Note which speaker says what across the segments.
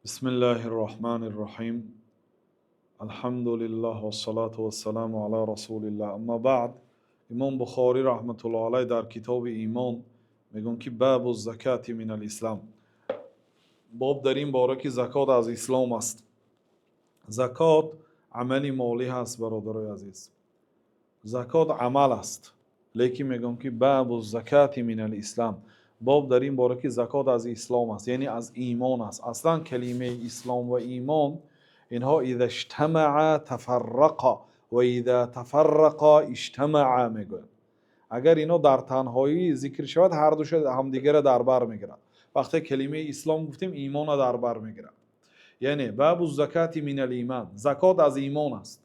Speaker 1: بسم الله الرحمن الرحیم. الحمد لله و الصلاة و السلام علی رسول الله. اما بعد، امام بخاری رحمت الله علیه در کتاب ایمان میگن که باب الزکات من الاسلام، باب در این باره که زکات از اسلام است. زکات عملی مالی هست برادرای عزیز، زکات عمل است، لیکن میگن که باب الزکات من الاسلام، باب در این باره که زکات از اسلام است، یعنی از ایمان است. اصلا کلمه اسلام و ایمان اینها اذا اجتمع تفرقا و اذا تفرقا اجتمعا میگوید. اگر اینا در تنهایی ذکر شود هر دوش همدیگه را در بر میگیرد. وقتی کلمه اسلام گفتیم ایمان را در بر میگیرد. یعنی باب الزکات من الایمان، زکات از ایمان است.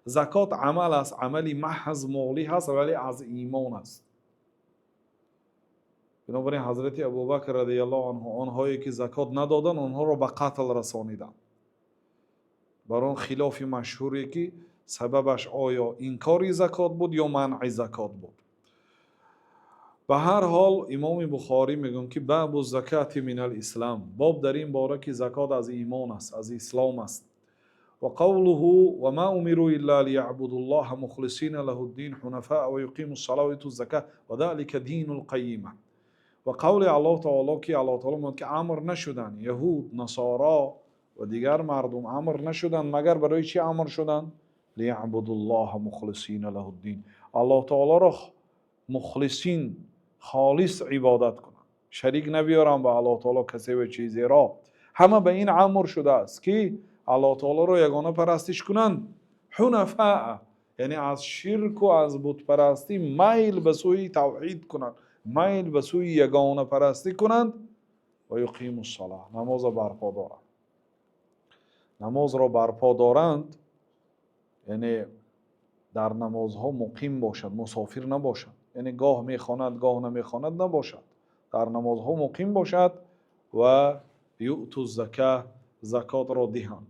Speaker 1: زکات عمل است، عملی محض مالی هست ولی از ایمان است. بنابراین حضرت ابوبکر رضی الله عنه آنهایی که زکات ندادن آنها را به قتل رسانیدند. بر آن خلاف مشهوری که سببش آیا انکار زکات بود یا منع زکات بود. به هر حال امام بخاری میگن که باب الزکات من الاسلام، باب در این باره که زکات از ایمان است، از اسلام است. و قوله و ما امروا الا ليعبدوا الله مخلصین له الدین حنفاء و یقیموا الصلاة و یؤتوا الزکاة و ذلک دین القیمه. و قول الله تعالی که الله تعالی میگه که امر نشدن یهود، نصارا و دیگر مردم امر نشدن مگر برای چی امر شدن؟ لیعبدوا الله مخلصین له الدین، الله تعالی را مخلصین خالص عبادت کنند، شریک نبیارن به الله تعالی کسی و چیزی را. همه به این امر شده است که الله تعالی را یگانه پرستش کنند. حنفاء یعنی از شرک و از بت پرستی میل به سوی توحید کنند، میل به سوی یگانه پرستی کنند. و یقیموا الصلاة، نماز برپا دارند. نماز را برپا دارند یعنی در نمازها مقیم باشد، مسافر نباشد، یعنی گاه میخواند گاه نمیخواند نباشد، در نمازها مقیم باشد. و یؤتوا الزکاة، زکات را دهند.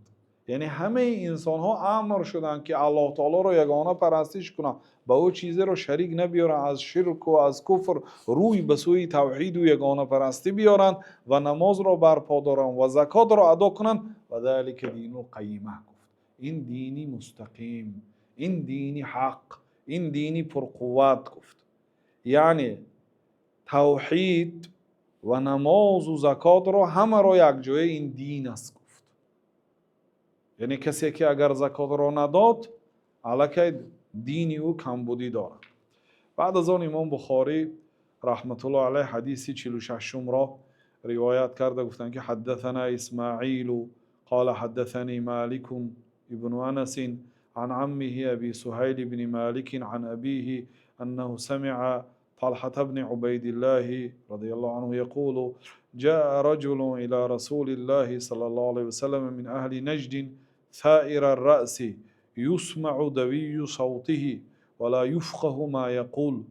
Speaker 1: یعنی همه انسان ها امر شدند که الله تعالی را یگانه پرستش کنند، به او چیزی را شریک نبیارند، از شرک و از کفر روی به سوی توحید و یگانه پرستی بیارند و نماز را برپا دارند و زکات را ادا کنند. و ذلک دین القیمه، گفت این دینی مستقیم، این دینی حق، این دینی پرقوت. گفت یعنی توحید و نماز و زکات را همه را یک جای این دین است. گفت یعنی کسی که اگر زکات را نداد الکی دینی او کمبودی دارد. بعد از آن امام بخاری رحمت الله علیه حدیث 46 را روایت کرده، گفتند که حدثنا اسماعیل قال حدثني مالك ابن انس عن عمه ابي سهيل بن مالك عن ابيه انه سمع طلحة بن عبيد الله رضي الله عنه يقول جاء رجل إلى رسول الله صلى الله عليه وسلم من أهل نجد ثائر الرأس يسمع دوي صوته ولا يفقه ما يقول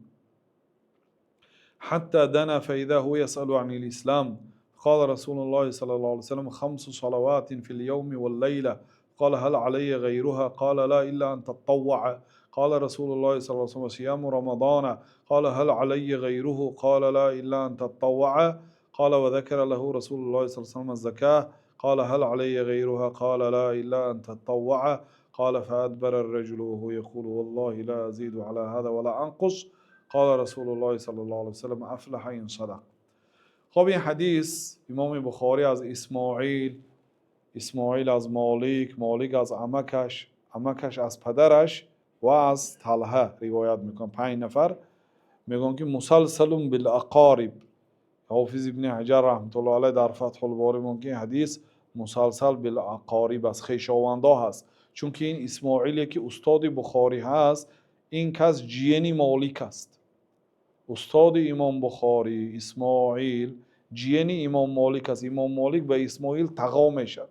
Speaker 1: حتى دنا فإذا هو يسأل عن الإسلام. قال رسول الله صلى الله عليه وسلم 5 صلوات في اليوم والليلة. قال هل علي غيرها؟ قال لا إلا أن تطوع. قال رسول الله صلى الله عليه وسلم صيام رمضان. قال هل علي غيره؟ قال لا إلا أن تطوع. قال وذكر له رسول الله صلى الله عليه وسلم الزكاة. قال هل علي غيرها؟ قال لا إلا أن تطوع. قال فأدبر الرجل وهو يقول والله لا أزيد على هذا ولا أنقص. قال رسول الله صلی الله علیه وسلم افلح این صدق. خب این حدیث امام بخاری از اسماعیل از مالک از عمکش از پدرش و از طلحه روایت میکن. 5 نفر میگن که مسلسل بالاقارب. حافظ ابن حجر رحمت الله علیه در فتح الباری میگن که حدیث مسلسل بالاقارب از خویشاوندا هست، چون که این اسماعیلی که استاد بخاری هست این کس جیانی مالک است. استاد امام بخاری اسماعیل جیانی امام مالک است. امام مالک به اسماعیل تقا میشد،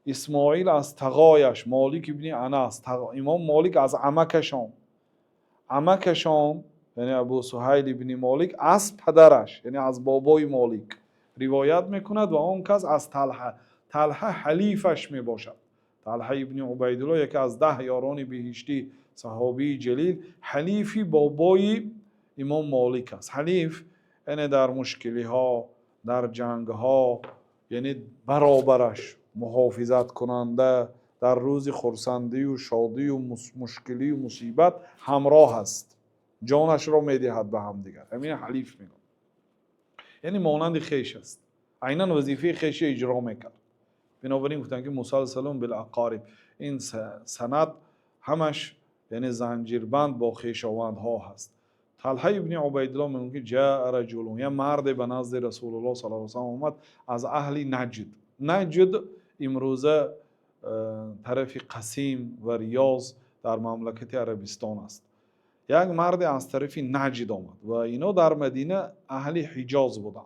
Speaker 1: اسماعیل از تقایش مالک ابن انس، امام مالک از عمکشان یعنی ابو سهیل ابن مالک از پدرش یعنی از بابای مالک روایت میکند و آن کس از طلحه حلیفش میباشد. طلحه ابن عبیدالله یکی از 10 یاران بهشتی صحابی جلیل، حلیفی بابای امام مالک است. حلیف یعنی در مشکلی ها، در جنگ ها یعنی برابرش محافظت کننده در روز خرسندی و شادی و مشکلی و مصیبت همراه است، جانش را میدهد به هم دیگر. همین حلیف میگن، یعنی مانند خیش است، عیناً وظیفه خیش اجرا میکرد. بنابراین گفتن که مسلسل بالاقارب، این سند همش یعنی زنجیربند با خویشاوندها هست. طلحه ابن عبیدالله میگه که جاء رجل، یه مرد به نزد رسول الله صلی الله علیه و سلم آمد از اهل نجد. نجد امروزه طرف قسیم و ریاض در مملکت عربستان است. یک مرد از طرف نجد آمد و اینا در مدینه اهل حجاز بودند.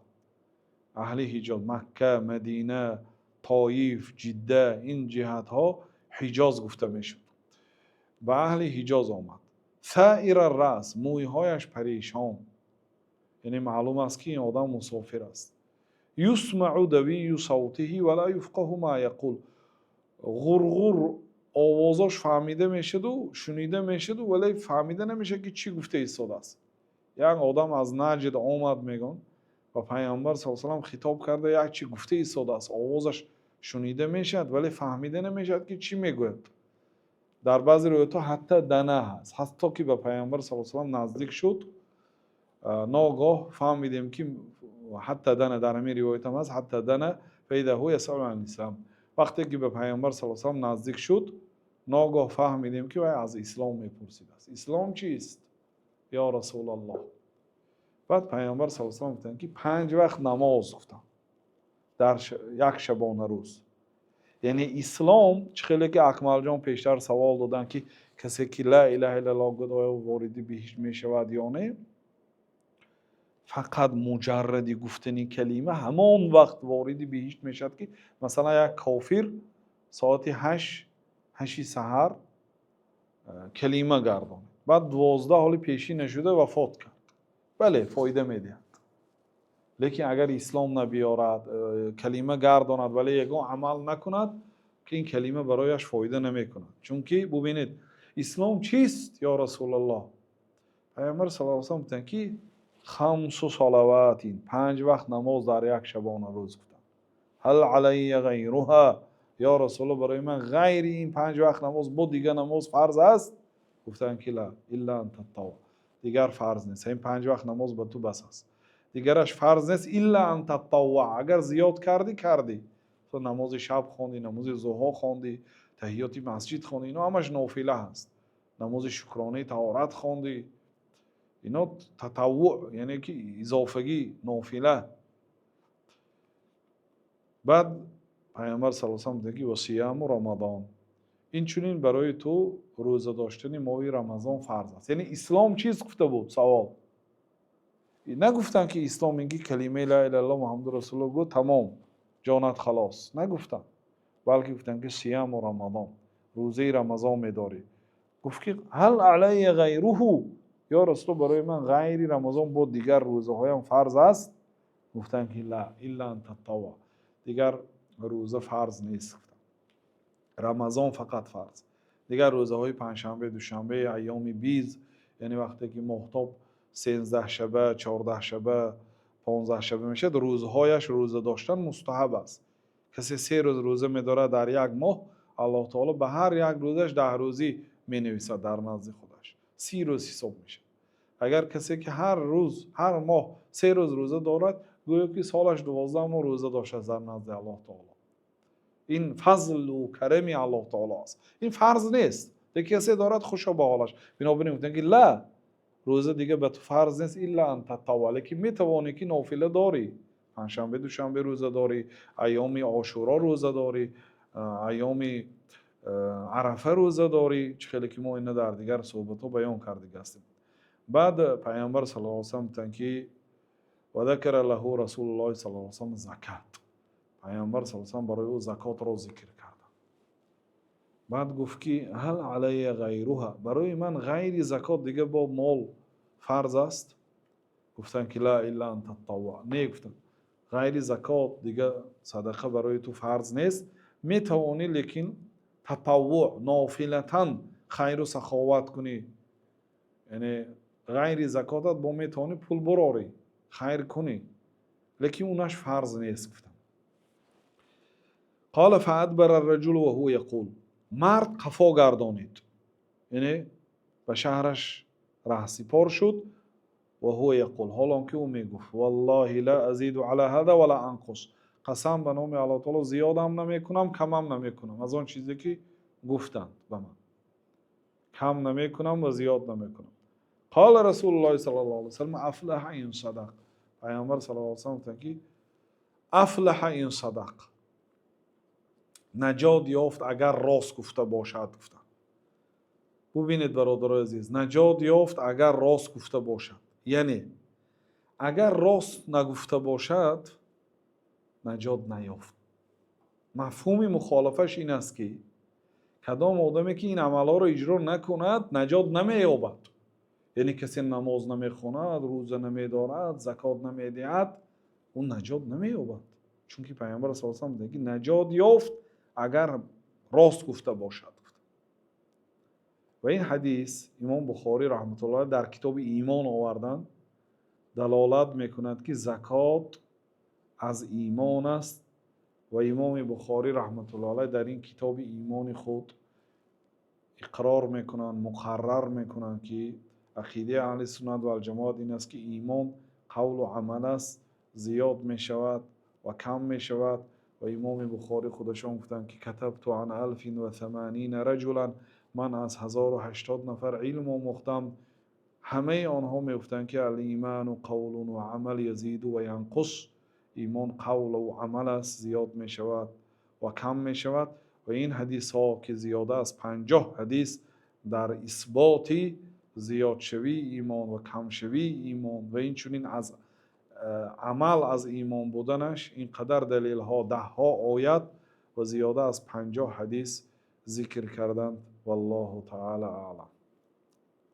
Speaker 1: اهل حجاز، مکه، مدینه، طایف، جده، این جهت ها حجاز گفته میشد. به اهل حجاز آمد. ثائر الراس، مویهایش پریشان، یعنی معلوم است که این آدم مسافر است. یسمع دوی صوته ولا یفقه ما یقول، غرغر آوازش فهمیده میشد و شنیده میشد ولی فهمیده نمیشه که چی گفته ایستاده است. یک آدم از نجد آمد میگن و پیامبر صلی الله علیه و سلم خطاب کرده، یک چی گفته ایستاده است، آوازش شنیده میشد ولی فهمیده نمیشد که چی میگوید. در بعضی روایت‌ها حتی دنه هست، حتی که به پیامبر صلی الله علیه و سلم نزدیک شد ناگاه فهمیدیم که حتی دنه، در همین روایت هم هست حتی دنه پیدا یسأل عن الاسلام، وقتی که به پیامبر صلی الله علیه و سلم نزدیک شد ناگاه فهمیدیم که از اسلام میپرسید است. اسلام چیست یا رسول الله؟ بعد پیامبر صلی الله علیه و سلم گفتن که 5 وقت نماز گفتن در یک شبانه روز. یعنی اسلام خیلی که اکمل جان پیشتر سوال دادن که کسی که لا اله الا الله گفت آیا وارد بهشت میشود یا نه، فقط مجرد گفتن کلمه همان وقت وارد بهشت میشد که مثلا یک کافر ساعت 8 سحر کلمه گردان، بعد 12 حال پیشی نشده وفات کرد، بله فایده میده. لیکن اگر اسلام نبیارد، کلمه گرداند ولی یگان عمل نکند، که این کلمه برایش فایده نمیکند. چون که ببینید اسلام چیست یا رسول الله؟ پیامبر صلی الله علیه و سلم که 5 صلوات، 5 وقت نماز در یک شبانه روز گفتن. هل علی غیرها، یا رسول الله برای من غیر این 5 وقت نماز بود دیگه نماز فرض است؟ گفتن که لا الا ان تطوع، دیگر فرض نیست، این 5 وقت نماز به تو بس است، دیگرش فرض نیست الا ان تطوع، اگر زیاد کردی تو نماز شب خوندی، نماز ضحی خوندی، تحیات مسجد خوندی، اینا همش نافله هست، نماز شکرانه طهارت خوندی، اینا تطوع یعنی که اضافگی، نافله. بعد پیامبر صلی الله علیه و سلم دیگه و صیام رمضان، این چنین برای تو روزه داشتن ماه رمضان فرض است. یعنی اسلام چیز گفته بود؟ سوال. نگفتن که اسلام میگی کلمه لا اله الا الله محمد رسول الله گفت تمام جانت خلاص، نگفتن، بلکه گفتن که صیام و رمضان، روزه رمضان میداری. گفت که هل علی غیره، یا رسول برای من غیر رمضان بود دیگر روزه هایم فرض است؟ گفتن که لا الا ان تطوع، دیگر روزه فرض نیست، رمضان فقط فرض، دیگر روزه های پنجشنبه، دوشنبه، ایام بیز، یعنی وقتی که ماهتاب 13 شبه، 14 شبه، 15 شبه میشه، روزهایش روزه داشتن مستحب است. کسی 3 روز روزه میداره در یک ماه، الله تعالی به هر یک روزش 10 روزی می نویسد در نزد خودش، 30 روز حساب میشه. اگر کسی که هر روز هر ماه 3 روز روزه دارد، گویا که سالش 12 ماه روزه داشته در نزد الله تعالی. این فضل و کرم الله تعالی است، این فرض نیست، دیگه کسی دارد خوشا به حالش. بنابراین میگن که لا، روزه دیگه به تو فرض نیست الا ان تطوع، که میتوانی که نافله داری، پنجشنبه دوشنبه روزه داری، ایام عاشورا روزه داری، ایام عرفه روزه داری، خیلی که ما اینا در دیگر صحبت ها بیان کرده هستیم. بعد پیامبر صلی الله علیه و سلم تنکی و ذکر له رسول الله صلی الله علیه و سلم زکات، پیامبر صلی الله علیه و سلم برای او زکات را ذکر کرد. بعد گفت که هل علی غیرها، برای من غیر زکات دیگه با مال فرض است؟ گفتن که لا الا ان تطوع، نه گفتن غیر زکات دیگه صدقه برای تو فرض نیست، میتوانی لیکن تطوع نافلتن خیر و سخاوت کنی، یعنی غیر زکاتت با میتوانی پول براری خیر کنی، لیکن اونش فرض نیست. گفتن قال فادبر الرجل وهو يقول مرد قفا گردانید، یعنی به شهرش رهسپار شد. و هو یقول، حالان که او میگفت والله لا ازید علی هذا ولا انقص، قسم به نام الله تعالی زیادم نمیکنم کمم نمیکنم از آن چیزی که گفتند به من، کم نمیکنم و زیاد نمیکنم. قال رسول الله صلی الله علیه و سلم افلح این صدق، پیامبر صلی الله علیه و سلم گفت که افلح این صدق، نجات یافت اگر راست گفته باشد. گفتن ببینید برادرای عزیز، نجات یافت اگر راست گفته باشد، یعنی اگر راست نگفته باشد نجات نیافت. مفهوم مخالفش این است که کدام آدمی که این عملها را اجرا نکند نجات نمییابد. یعنی کسی نماز نمیخواند، روزه نمیدارد، زکات نمیدهد، اون نجات نمییابد. چون که پیامبر صلی الله علیه و آله نجات یافت اگر راست گفته باشد. و این حدیث امام بخاری رحمت الله در کتاب ایمان آوردند، دلالت میکند که زکات از ایمان است. و امام بخاری رحمت الله علیه در این کتاب ایمان خود اقرار میکنند، مقرر میکنند که عقیده اهل سنت و الجماعت این است که ایمان قول و عمل است، زیاد میشود و کم میشود. و امام بخاری خودشان گفتند که کتبت عن 1080 رجلا، من از 1080 نفر علم آموختم، همه آنها میگفتند که الایمان قول و عمل یزید و ینقص، ایمان قول و عمل است، زیاد می شود و کم می شود. و این حدیث ها که زیاده از 50 حدیث در اثبات زیاد شوی ایمان و کم شوی ایمان و این چنین از عمل از ایمان بودنش اینقدر دلیل ها، 10 آیت و زیاده از 50 حدیث ذکر کردند. والله تعالی اعلم.